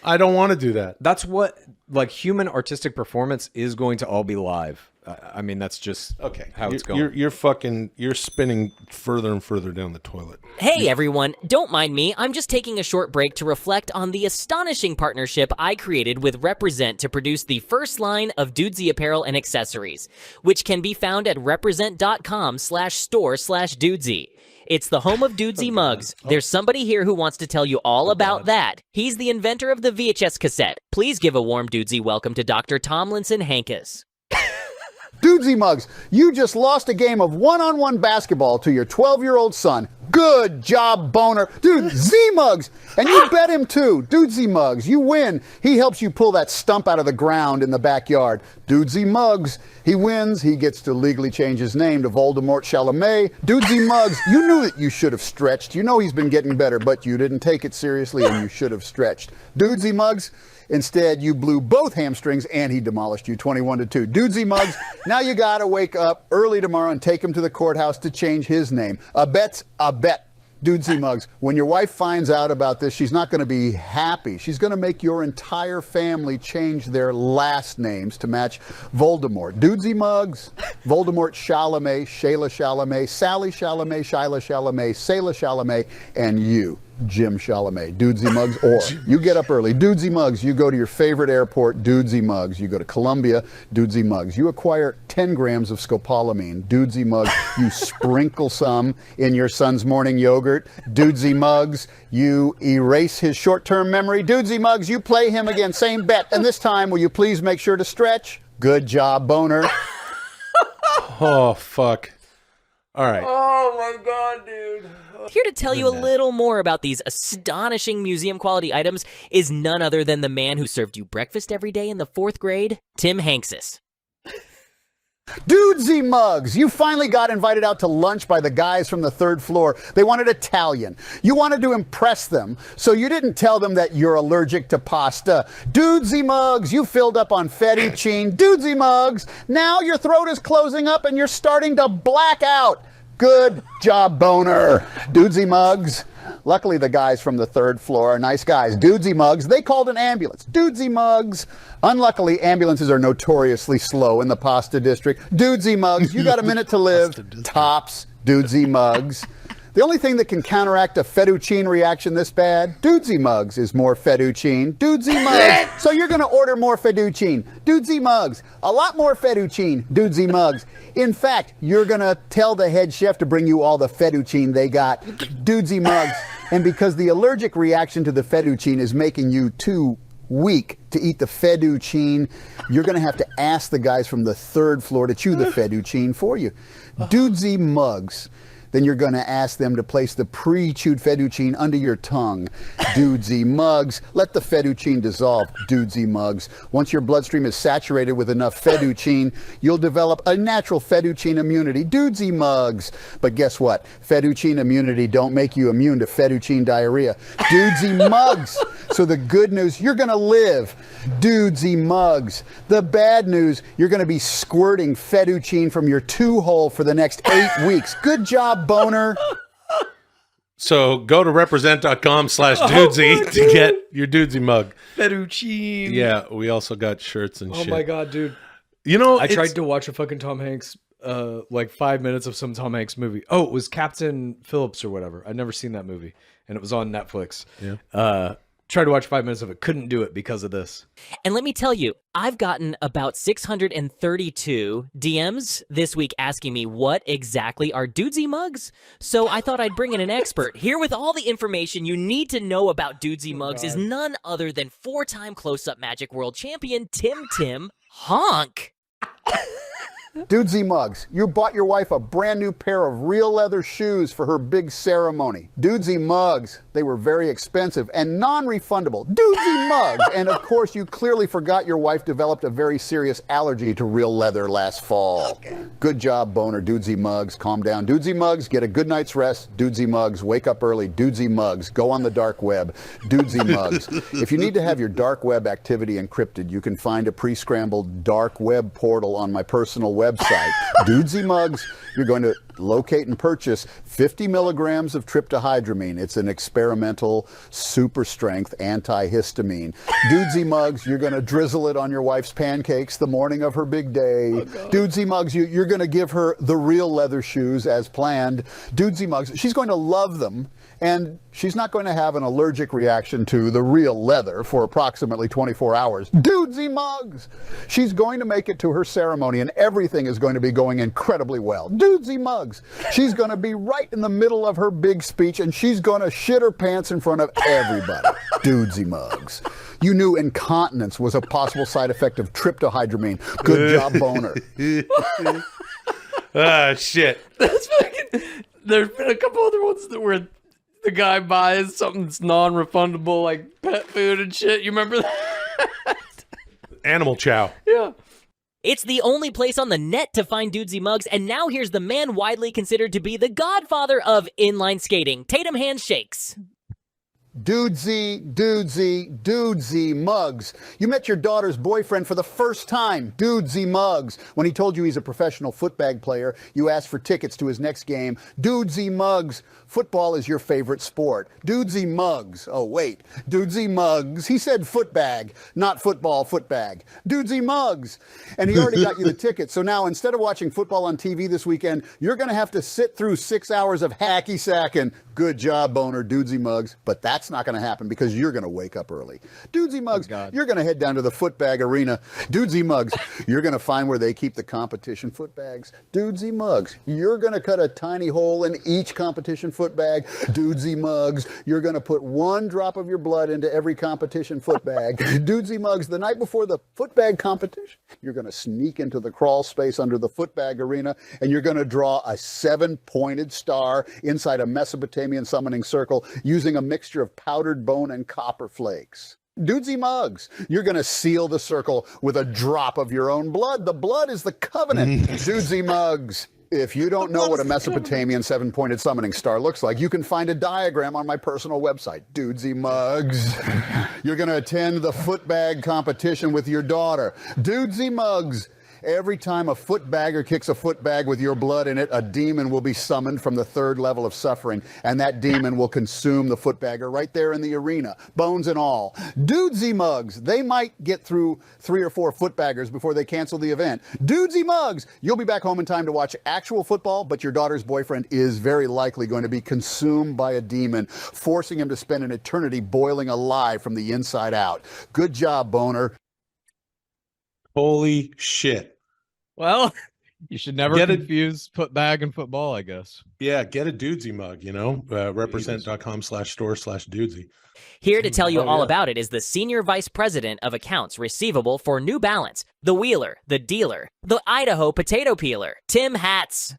I don't want to do that. That's what, like, human artistic performance is going to all be live. I mean, that's just how it's going. You're spinning further and further down the toilet. Hey everyone, don't mind me. I'm just taking a short break to reflect on the astonishing partnership I created with Represent to produce the first line of Dudesy apparel and accessories, which can be found at represent.com/store/Dudesy. It's the home of Dudesy Mugs. There's somebody here who wants to tell you all about that. He's the inventor of the VHS cassette. Please give a warm Dudesy welcome to Dr. Tomlinson Hankus. Dudesy Mugs, you just lost a game of one-on-one basketball to your 12-year-old son. Good job, boner. Dude, Z-Mugs, and you bet him too. Dudesy Mugs, you win. He helps you pull that stump out of the ground in the backyard. Dudesy Mugs, he wins. He gets to legally change his name to Voldemort Chalamet. Dudesy Mugs, you knew that you should have stretched. You know he's been getting better, but you didn't take it seriously and you should have stretched. Dudesy Mugs, instead, you blew both hamstrings and he demolished you 21-2. Dudesy Mugs, now you gotta wake up early tomorrow and take him to the courthouse to change his name. A bet's a bet. Dudesy Mugs, when your wife finds out about this, she's not going to be happy. She's going to make your entire family change their last names to match Voldemort. Dudesy Mugs, Voldemort Chalamet, Shayla Chalamet, Sally Chalamet, Shyla Chalamet, Sayla Chalamet, and you, Jim Chalamet. Dudesy Mugs, or you get up early. Dudesy Mugs, you go to your favorite airport. Dudesy Mugs, you go to Columbia. Dudesy Mugs, you acquire 10 grams of scopolamine. Dudesy Mugs, you sprinkle some in your son's morning yogurt. Dudesy Mugs, you erase his short-term memory. Dudesy Mugs, you play him again. Same bet. And this time, will you please make sure to stretch? Good job, boner. Oh, fuck. All right. Oh my god, dude. Here to tell you a little more about these astonishing museum-quality items is none other than the man who served you breakfast every day in the 4th grade, Tim Hanksis. Dudesy Mugs, you finally got invited out to lunch by the guys from the 3rd floor. They wanted Italian. You wanted to impress them, so you didn't tell them that you're allergic to pasta. Dudesy Mugs, you filled up on fettuccine. Dudesy Mugs, now your throat is closing up and you're starting to black out. Good job, boner. Dudesy Mugs. Luckily, the guys from the 3rd floor are nice guys. Dudesy Mugs, they called an ambulance. Dudesy Mugs. Unluckily, ambulances are notoriously slow in the pasta district. Dudesy Mugs, you got a minute to live. Tops. Dudesy Mugs. The only thing that can counteract a fettuccine reaction this bad, Dudesy Mugs, is more fettuccine. Dudesy Mugs, so you're going to order more fettuccine. Dudesy Mugs, a lot more fettuccine. Dudesy Mugs. In fact, you're going to tell the head chef to bring you all the fettuccine they got. Dudesy Mugs. And because the allergic reaction to the fettuccine is making you too weak to eat the fettuccine, you're going to have to ask the guys from the 3rd floor to chew the fettuccine for you. Dudesy Mugs. Then you're going to ask them to place the pre-chewed fettuccine under your tongue. Dudesy Mugs, let the fettuccine dissolve. Dudesy Mugs. Once your bloodstream is saturated with enough fettuccine, you'll develop a natural fettuccine immunity. Dudesy Mugs. But guess what? Fettuccine immunity don't make you immune to fettuccine diarrhea. Dudesy Mugs. So the good news, you're going to live. Dudesy Mugs. The bad news, you're going to be squirting fettuccine from your 2-hole for the next 8 weeks. Good job, boner. So go to represent.com/Dudesy to get your Dudesy mug. Fettuccine. Yeah, we also got shirts and shit. Oh my god, dude. You know, I tried to watch a fucking Tom Hanks, like 5 minutes of some Tom Hanks movie. Oh, it was Captain Phillips or whatever. I'd never seen that movie, and it was on Netflix. Yeah. Tried to watch 5 minutes of it. Couldn't do it because of this. And let me tell you, I've gotten about 632 DMs this week asking me what exactly are Dudesy Mugs. So I thought I'd bring in an expert. Here with all the information you need to know about Dudesy Mugs is none other than 4-time close-up Magic World Champion Tim Honk. Dudesy Mugs, you bought your wife a brand new pair of real leather shoes for her big ceremony. Dudesy Mugs, they were very expensive and non-refundable. Dudesy Mugs, and of course you clearly forgot your wife developed a very serious allergy to real leather last fall. Okay. Good job, boner. Dudesy Mugs, calm down. Dudesy Mugs, get a good night's rest. Dudesy Mugs, wake up early. Dudesy Mugs, go on the dark web. Dudesy Mugs. If you need to have your dark web activity encrypted, you can find a pre-scrambled dark web portal on my personal website. Dudesy Mugs, you're going to locate and purchase 50 milligrams of tryptohydramine. It's an experimental super strength antihistamine. Dudesy Mugs, you're going to drizzle it on your wife's pancakes the morning of her big day. Dudesy Mugs, you're going to give her the real leather shoes as planned. Dudesy Mugs, she's going to love them, and she's not going to have an allergic reaction to the real leather for approximately 24 hours. Dudesy Mugs! She's going to make it to her ceremony, and everything is going to be going incredibly well. Dudesy Mugs! She's going to be right in the middle of her big speech, and she's going to shit her pants in front of everybody. Dudesy Mugs. You knew incontinence was a possible side effect of tryptohydramine. Good job, boner. Ah, shit. That's fucking. There's been a couple other ones that were the guy buys something that's non-refundable, like pet food and shit. You remember that? Animal chow. Yeah. It's the only place on the net to find Dudesy Mugs, and now here's the man widely considered to be the godfather of inline skating, Tatum Handshakes. Dudesy Mugs. You met your daughter's boyfriend for the first time, Dudesy Mugs. When he told you he's a professional footbag player, you asked for tickets to his next game. Dudesy Mugs. Football is your favorite sport. Dudesy Mugs. Oh, wait. Dudesy Mugs. He said footbag, not football, footbag. Dudesy Mugs. And he already got you the tickets. So now, instead of watching football on TV this weekend, you're going to have to sit through 6 hours of hacky sacking. Good job, boner, Dudesy Mugs. But that's not going to happen because you're going to wake up early. Dudesy Mugs, you're going to head down to the footbag arena. Dudesy Mugs, you're going to find where they keep the competition footbags. Dudesy Mugs, you're going to cut a tiny hole in each competition footbag. Dudesy Mugs, you're going to put 1 drop of your blood into every competition footbag. Dudesy Mugs, the night before the footbag competition, you're going to sneak into the crawl space under the footbag arena, and you're going to draw a 7-pointed star inside a Mesopotamian summoning circle using a mixture of powdered bone and copper flakes. Dudesy Mugs, you're going to seal the circle with a drop of your own blood. The blood is the covenant. Dudesy Mugs. If you don't know what a Mesopotamian 7-pointed summoning star looks like, you can find a diagram on my personal website, Dudesy Mugs. You're going to attend the footbag competition with your daughter. Dudesy Mugs. Every time a footbagger kicks a footbag with your blood in it, a demon will be summoned from the 3rd level of suffering, and that demon will consume the footbagger right there in the arena, bones and all. Dudesy Mugs, they might get through 3 or 4 footbaggers before they cancel the event. Dudesy Mugs, you'll be back home in time to watch actual football, but your daughter's boyfriend is very likely going to be consumed by a demon, forcing him to spend an eternity boiling alive from the inside out. Good job, boner. Holy shit. Well, you should never Get it. confuse footbag and football, I guess. Yeah, get a Dudesy mug, represent.com/store/Dudesy. Here to tell you all about it is the Senior Vice President of Accounts Receivable for New Balance, the Wheeler, the Dealer, the Idaho Potato Peeler, Tim Hats.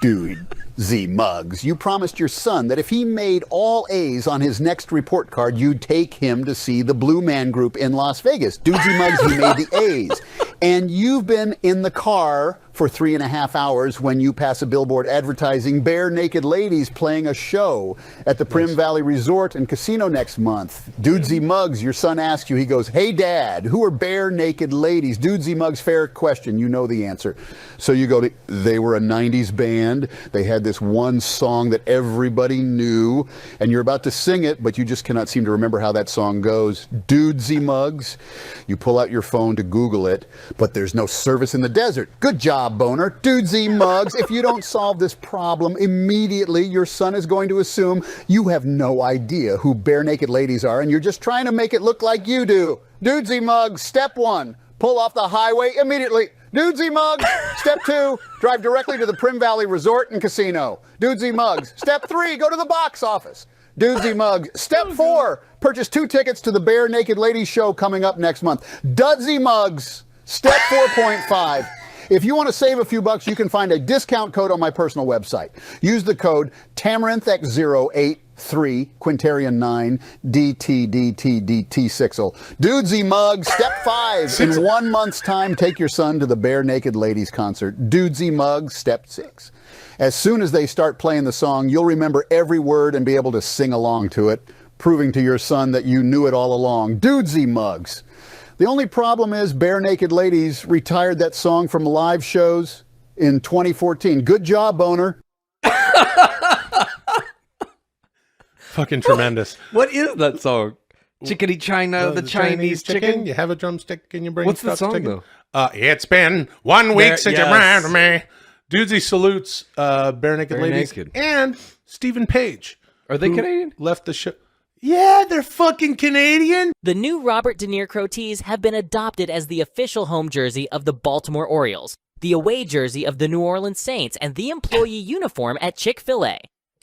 Dudesy Mugs, you promised your son that if he made all A's on his next report card, you'd take him to see the Blue Man Group in Las Vegas. Dudesy Mugs, he made the A's. And you've been in the car for 3.5 hours when you pass a billboard advertising bare naked ladies playing a show at the Prim Valley Resort and Casino next month. Dudesy Mugs, your son asks you, he goes, "Hey Dad, who are bare naked ladies?" Dudesy Mugs, fair question, you know the answer. So you go to, they were a 90s band, they had this one song that everybody knew, and you're about to sing it, but you just cannot seem to remember how that song goes. Dudesy Mugs, you pull out your phone to Google it, but there's no service in the desert. Good job, boner. Dudesy Mugs, if you don't solve this problem immediately, your son is going to assume you have no idea who bare naked ladies are, and you're just trying to make it look like you do. Dudesy Mugs, step 1, pull off the highway immediately. Dudesy Mugs, step 2, drive directly to the Prim Valley Resort and Casino. Dudesy Mugs, step 3, go to the box office. Dudesy Mugs, step 4, purchase 2 tickets to the Bare Naked Ladies show coming up next month. Dudesy Mugs, step 4.5. If you want to save a few bucks, you can find a discount code on my personal website. Use the code Tamarinth083 Quintarian 9 DTDTDT6. Dudesy Mugs, step 5. In 1 month's time, take your son to the Bare Naked Ladies concert. Dudesy Mugs, step 6. As soon as they start playing the song, you'll remember every word and be able to sing along to it, proving to your son that you knew it all along. Dudesy Mugs. The only problem is Bare Naked Ladies retired that song from live shows in 2014. Good job, Boner. Fucking tremendous. What is that song? Chickadee China, the Chinese chicken. You have a drumstick in your brain. What's the song though? It's been 1 week There- since yes. you ran me. Dudesy salutes Bare Naked Bare Ladies Naked. and Stephen Page. Are they who Canadian? Left the show. Yeah, they're fucking Canadian. The new Robert De Niro tees have been adopted as the official home jersey of the Baltimore Orioles, the away jersey of the New Orleans Saints, and the employee uniform at Chick-fil-A.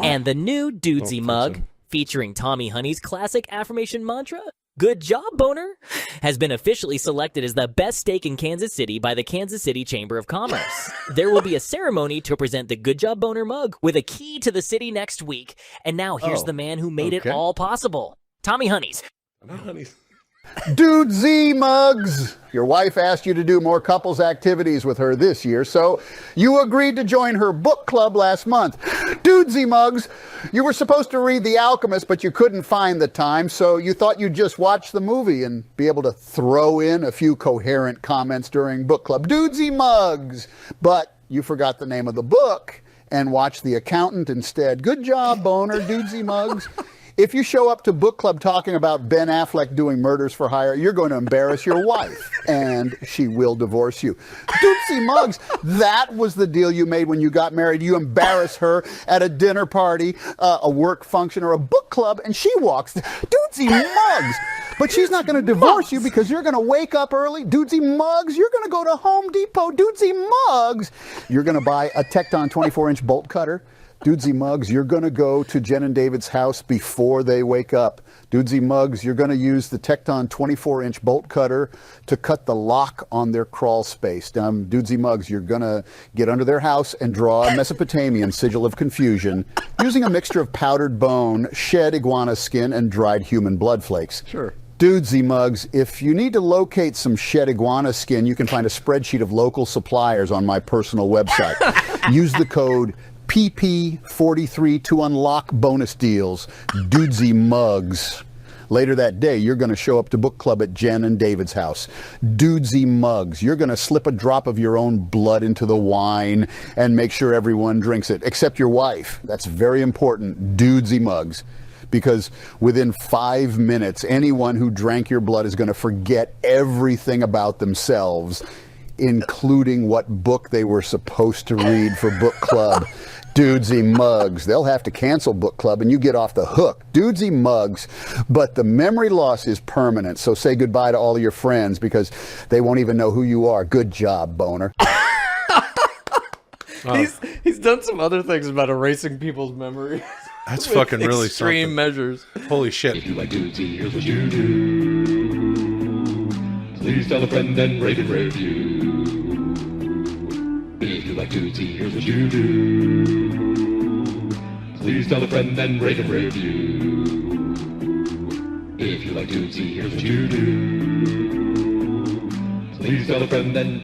And the new Dudesy mug, featuring Tommy Honey's classic affirmation mantra, "Good job, Boner," has been officially selected as the best steak in Kansas City by the Kansas City Chamber of Commerce. There will be a ceremony to present the Good Job Boner mug with a key to the city next week. And now here's the man who made it all possible, Tommy Honey's. Dudesy Mugs. Your wife asked you to do more couples activities with her this year, so you agreed to join her book club last month. Dudesy Mugs, you were supposed to read The Alchemist, but you couldn't find the time, so you thought you'd just watch the movie and be able to throw in a few coherent comments during book club. Dudesy Mugs. But you forgot the name of the book and watched The Accountant instead. Good job, Boner, Dudesy Mugs. If you show up to book club talking about Ben Affleck doing Murders for Hire, you're going to embarrass your wife, and she will divorce you. Dudesy Mugs, that was the deal you made when you got married. You embarrass her at a dinner party, a work function, or a book club, and she walks. Dudesy Mugs. But she's not going to divorce you because you're going to wake up early. Dudesy Mugs, you're going to go to Home Depot. Dudesy Mugs, you're going to buy a Tecton 24-inch bolt cutter. Dudesy Mugs, you're going to go to Jen and David's house before they wake up. Dudesy Mugs, you're going to use the Tecton 24-inch bolt cutter to cut the lock on their crawl space. Dudesy Mugs, you're going to get under their house and draw a Mesopotamian sigil of confusion using a mixture of powdered bone, shed iguana skin, and dried human blood flakes. Sure. Dudesy Mugs, if you need to locate some shed iguana skin, you can find a spreadsheet of local suppliers on my personal website. Use the code PP43 to unlock bonus deals. Dudesy Mugs. Later that day, you're going to show up to book club at Jen and David's house. Dudesy Mugs. You're going to slip a drop of your own blood into the wine and make sure everyone drinks it, except your wife. That's very important. Dudesy Mugs. Because within 5 minutes, anyone who drank your blood is going to forget everything about themselves, including what book they were supposed to read for book club. Dudesy Mugs. They'll have to cancel book club and you get off the hook. Dudesy Mugs. But the memory loss is permanent, so say goodbye to all of your friends because they won't even know who you are. Good job, Boner. He's done some other things about erasing people's memories. That's fucking really extreme something. measures. Holy shit. If you like Dudesy, here's what you do. Please tell a friend and rate and review. If you like Dudesy, here's what you do. Please tell a friend and rate and review. If you like Dudesy, here's what you do. Please tell a friend and